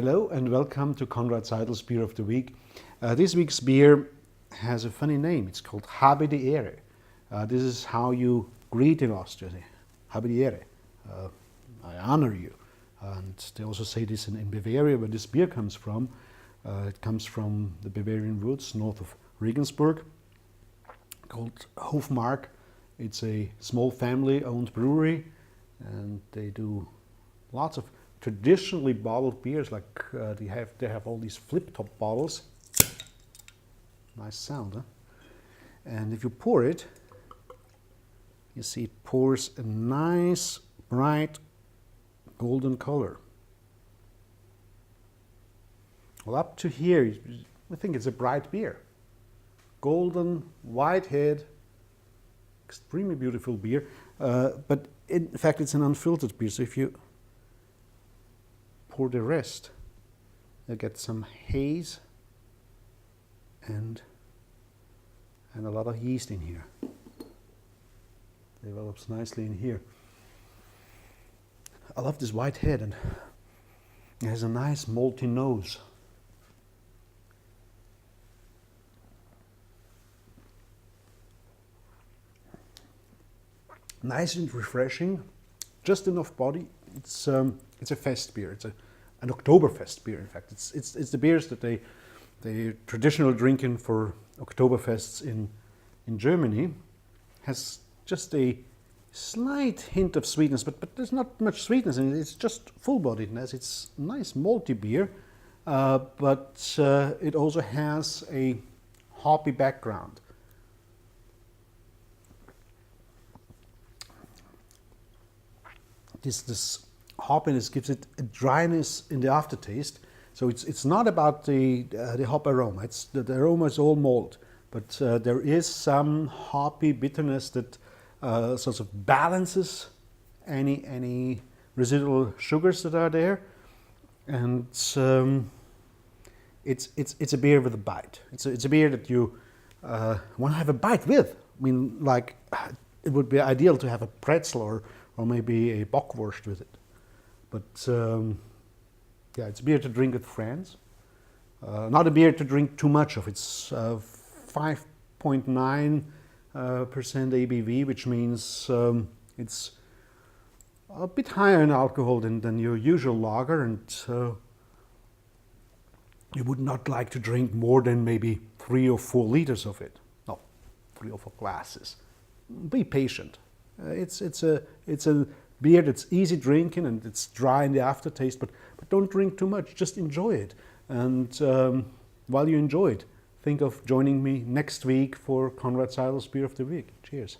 Hello and welcome to Conrad Seidl's Beer of the Week. This week's beer has a funny name. It's called Hofmark Ähre. This is how you greet in Austria. Hofmark Ähre. I honor you. And they also say this in Bavaria, where this beer comes from. It comes from the Bavarian woods north of Regensburg, called Hofmark. It's a small family-owned brewery, and they do lots of traditionally bottled beers. Like they have all these flip-top bottles. Nice sound, huh? And if you pour it, you see it pours a nice, bright, golden color. Well, up to here, I think it's a bright beer. Golden, white head, extremely beautiful beer. But in fact, it's an unfiltered beer. So if you pour the rest, you get some haze and a lot of yeast in here. Develops nicely in here. I love this white head, and it has a nice malty nose. Nice and refreshing, just enough body. It's a fest beer. It's an Oktoberfest beer. In fact, it's the beers that they traditionally drinking for Oktoberfests in Germany. Has just a slight hint of sweetness, but there's not much sweetness in it. It's just full-bodiedness. It's nice malty beer, but it also has a hoppy background. This hoppiness gives it a dryness in the aftertaste. So it's not about the hop aroma. The aroma is all malt, but there is some hoppy bitterness that sort of balances any residual sugars that are there, and it's a beer with a bite. It's a beer that you want to have a bite with. I mean, like, it would be ideal to have a pretzel or maybe a bockwurst with it. But yeah, it's a beer to drink with friends. Not a beer to drink too much of. It's 5.9% ABV, which means it's a bit higher in alcohol than your usual lager, and you would not like to drink more than maybe 3 or 4 liters of it. No, 3 or 4 glasses. Be patient. It's a beer that's easy drinking, and it's dry in the aftertaste, but don't drink too much. Just enjoy it. And while you enjoy it, think of joining me next week for Conrad Seidl's Beer of the Week. Cheers.